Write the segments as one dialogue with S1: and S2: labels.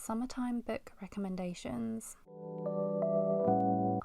S1: Summertime Book Recommendations.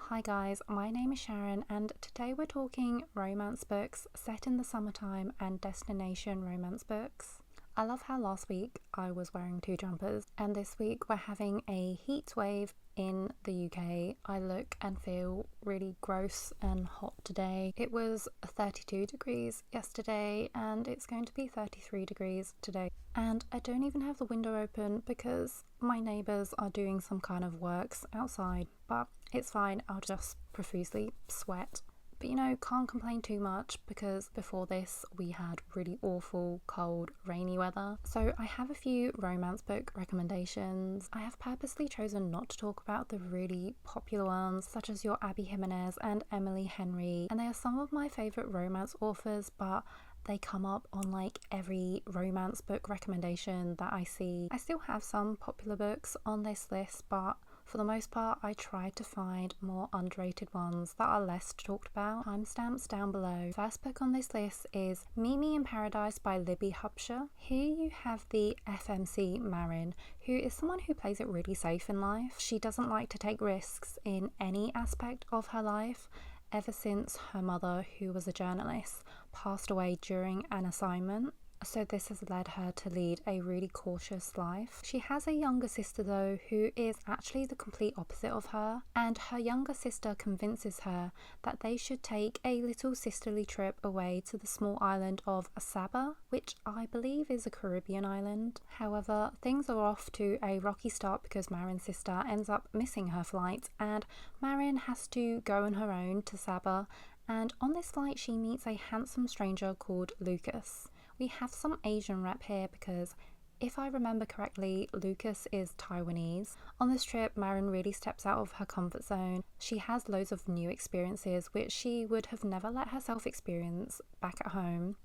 S1: Hi guys, my name is Sharon and today we're talking romance books set in the summertime and destination romance books. I love how last week I was wearing 2 jumpers and this week we're having a heat wave in the UK. I look and feel really gross and hot today. It was 32 degrees yesterday and it's going to be 33 degrees today. And I don't even have the window open because my neighbours are doing some kind of works outside, but it's fine, I'll just profusely sweat. But can't complain too much because before this we had really awful, cold, rainy weather. So I have a few romance book recommendations. I have purposely chosen not to talk about the really popular ones such as your Abby Jimenez and Emily Henry, and they are some of my favourite romance authors, but they come up on like every romance book recommendation that I see. I still have some popular books on this list, but for the most part, I tried to find more underrated ones that are less talked about. Timestamps down below. First book on this list is Meet Me in Paradise by Libby Hubscher. Here you have the FMC Marin, who is someone who plays it really safe in life. She doesn't like to take risks in any aspect of her life, ever since her mother, who was a journalist, passed away during an assignment. So this has led her to lead a really cautious life. She has a younger sister though, who is actually the complete opposite of her, and her younger sister convinces her that they should take a little sisterly trip away to the small island of Saba, which I believe is a Caribbean island. However, things are off to a rocky start because Marin's sister ends up missing her flight and Marin has to go on her own to Saba, and on this flight she meets a handsome stranger called Lucas. We have some Asian rep here because if I remember correctly, Lucas is Taiwanese. On this trip, Marin really steps out of her comfort zone. She has loads of new experiences which she would have never let herself experience back at home.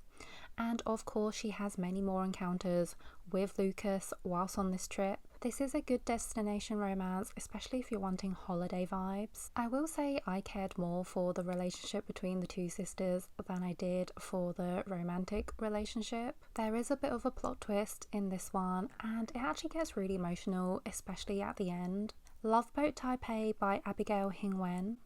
S1: And of course, she has many more encounters with Lucas whilst on this trip. This is a good destination romance, especially if you're wanting holiday vibes. I will say I cared more for the relationship between the two sisters than I did for the romantic relationship. There is a bit of a plot twist in this one and it actually gets really emotional, especially at the end. Loveboat Taipei by Abigail Hing.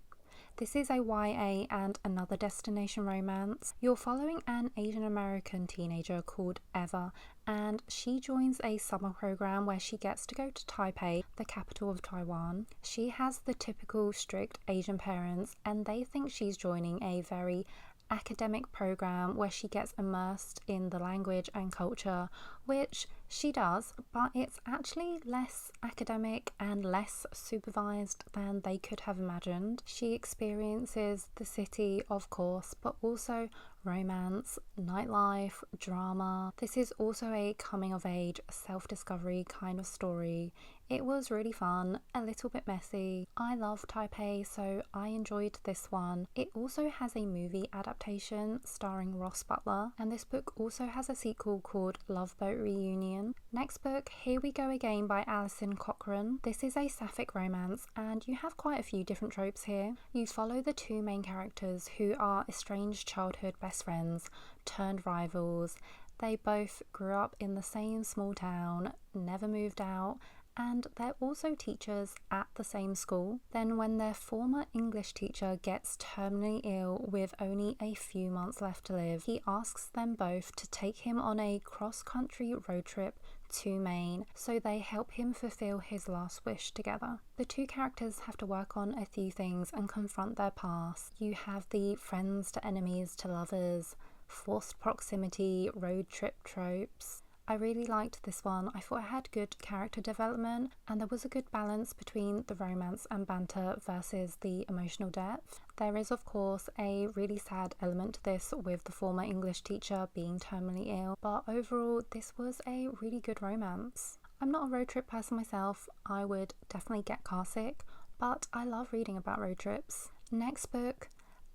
S1: This is a YA and another destination romance. You're following an Asian American teenager called Eva, and she joins a summer program where she gets to go to Taipei, the capital of Taiwan. She has the typical strict Asian parents and they think she's joining a very academic program where she gets immersed in the language and culture, which she does, but it's actually less academic and less supervised than they could have imagined. She experiences the city, of course, but also romance, nightlife, drama. This is also a coming of age, self-discovery kind of story. It was really fun, a little bit messy. I love Taipei, so I enjoyed this one. It also has a movie adaptation starring Ross Butler, and this book also has a sequel called Loveboat Reunion. Next book, Here We Go Again by Alison Cochrun. This is a sapphic romance, and you have quite a few different tropes here. You follow the 2 main characters who are estranged childhood best friends turned rivals. They both grew up in the same small town, never moved out, and they're also teachers at the same school. Then when their former English teacher gets terminally ill with only a few months left to live, he asks them both to take him on a cross-country road trip to Maine, so they help him fulfill his last wish together. The 2 characters have to work on a few things and confront their past. You have the friends to enemies to lovers, forced proximity, road trip tropes. I really liked this one. I thought it had good character development and there was a good balance between the romance and banter versus the emotional depth. There is of course a really sad element to this with the former English teacher being terminally ill, but overall this was a really good romance. I'm not a road trip person myself. I would definitely get car sick, but I love reading about road trips. Next book,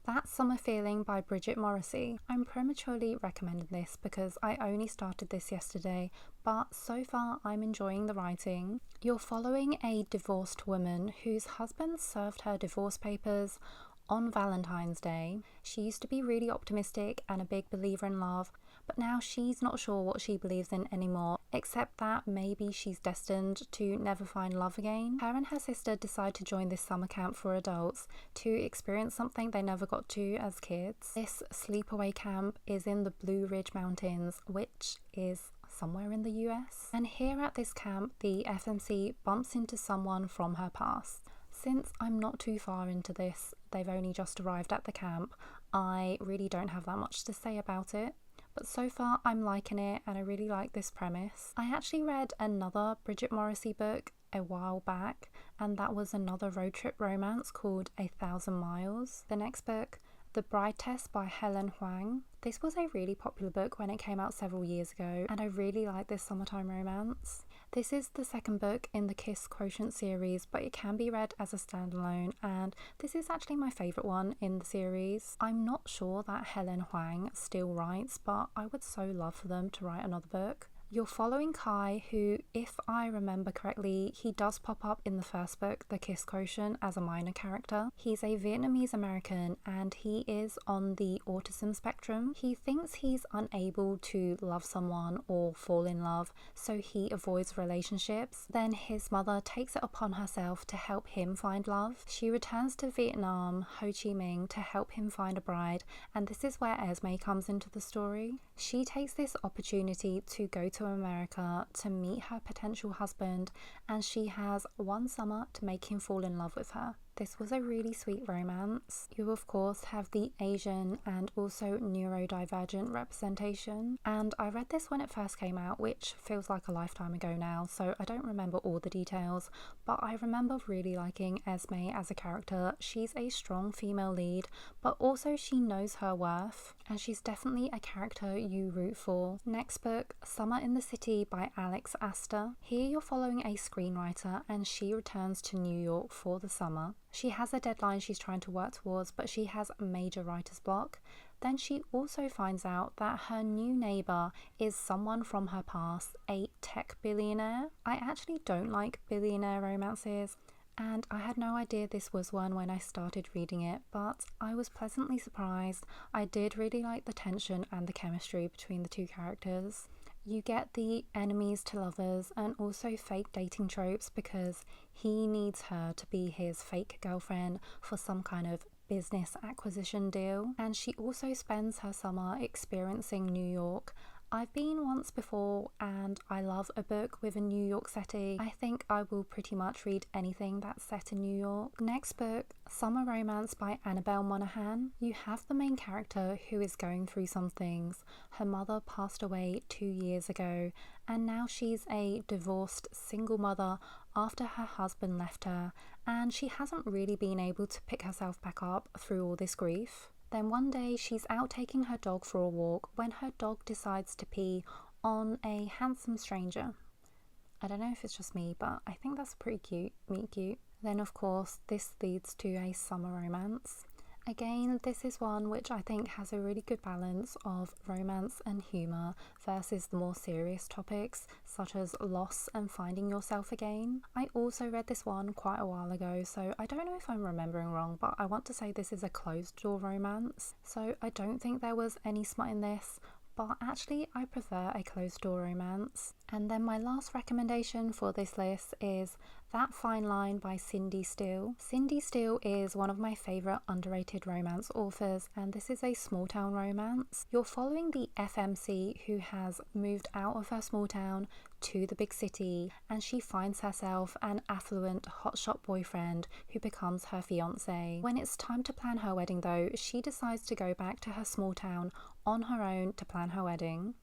S1: That Summer Feeling by Bridget Morrissey. I'm prematurely recommending this because I only started this yesterday, but so far I'm enjoying the writing. You're following a divorced woman whose husband served her divorce papers on Valentine's Day. She used to be really optimistic and a big believer in love, but now she's not sure what she believes in anymore, except that maybe she's destined to never find love again. Her and her sister decide to join this summer camp for adults to experience something they never got to as kids. This sleepaway camp is in the Blue Ridge Mountains, which is somewhere in the US. And here at this camp, the FMC bumps into someone from her past. Since I'm not too far into this, they've only just arrived at the camp, I really don't have that much to say about it. But so far I'm liking it and I really like this premise. I actually read another Bridget Morrissey book a while back, and that was another road trip romance called 1,000 Miles. The next book, The Bride Test by Helen Hoang. This was a really popular book when it came out several years ago, and I really like this summertime romance. This is the second book in the Kiss Quotient series, but it can be read as a standalone, and this is actually my favourite one in the series. I'm not sure that Helen Hoang still writes, but I would so love for them to write another book. You're following Kai, who, if I remember correctly, he does pop up in the first book, The Kiss Quotient, as a minor character. He's a Vietnamese American and he is on the autism spectrum. He thinks he's unable to love someone or fall in love, so he avoids relationships. Then his mother takes it upon herself to help him find love. She returns to Vietnam, Ho Chi Minh, to help him find a bride, and this is where Esme comes into the story. She takes this opportunity to go to America to meet her potential husband, and she has one summer to make him fall in love with her. This was a really sweet romance. You of course have the Asian and also neurodivergent representation, and I read this when it first came out, which feels like a lifetime ago now, so I don't remember all the details, but I remember really liking Esme as a character. She's a strong female lead, but also she knows her worth, and she's definitely a character you root for. Next book, Summer in the City by Aster. Here you're following a screenwriter and she returns to New York for the summer. She has a deadline she's trying to work towards, but she has major writer's block. Then she also finds out that her new neighbour is someone from her past, a tech billionaire. I actually don't like billionaire romances, and I had no idea this was one when I started reading it, but I was pleasantly surprised. I did really like the tension and the chemistry between the two characters. You get the enemies to lovers and also fake dating tropes because he needs her to be his fake girlfriend for some kind of business acquisition deal. And she also spends her summer experiencing New York. I've been once before and I love a book with a New York setting. I think I will pretty much read anything that's set in New York. Next book, Summer Romance by Annabel Monaghan. You have the main character who is going through some things. Her mother passed away 2 years ago and now she's a divorced single mother after her husband left her, and she hasn't really been able to pick herself back up through all this grief. Then one day she's out taking her dog for a walk when her dog decides to pee on a handsome stranger. I don't know if it's just me, but I think that's pretty cute, meet cute. Then of course this leads to a summer romance. Again, this is one which I think has a really good balance of romance and humour versus the more serious topics such as loss and finding yourself again. I also read this one quite a while ago, so I don't know if I'm remembering wrong, but I want to say this is a closed door romance. So I don't think there was any smut in this, but actually I prefer a closed door romance. And then my last recommendation for this list is That Fine Line by Cindy Steele. Cindy Steele is one of my favourite underrated romance authors, and this is a small town romance. You're following the FMC who has moved out of her small town to the big city, and she finds herself an affluent hotshot boyfriend who becomes her fiance. When it's time to plan her wedding though, she decides to go back to her small town on her own to plan her wedding.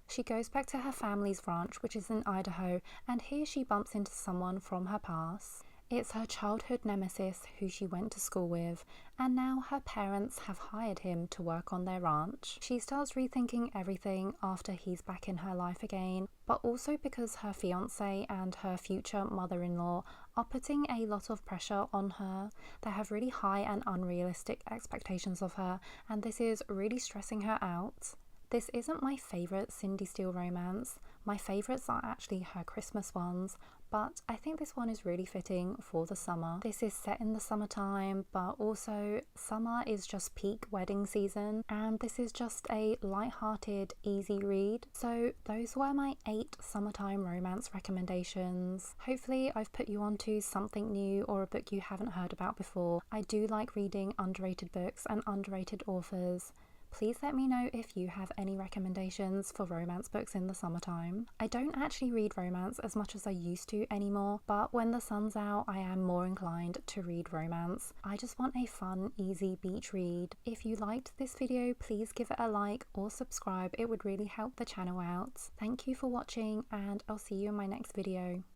S1: She goes back to her family's ranch, which is in Idaho, and here she bumps into someone from her past. It's her childhood nemesis who she went to school with, and now her parents have hired him to work on their ranch. She starts rethinking everything after he's back in her life again, but also because her fiance and her future mother-in-law are putting a lot of pressure on her. They have really high and unrealistic expectations of her, and this is really stressing her out. This isn't my favourite Cindy Steele romance. My favourites are actually her Christmas ones, but I think this one is really fitting for the summer. This is set in the summertime, but also summer is just peak wedding season, and this is just a light-hearted, easy read. So those were my 8 summertime romance recommendations. Hopefully I've put you onto something new or a book you haven't heard about before. I do like reading underrated books and underrated authors. Please let me know if you have any recommendations for romance books in the summertime. I don't actually read romance as much as I used to anymore, but when the sun's out, I am more inclined to read romance. I just want a fun, easy beach read. If you liked this video, please give it a like or subscribe. It would really help the channel out. Thank you for watching, and I'll see you in my next video.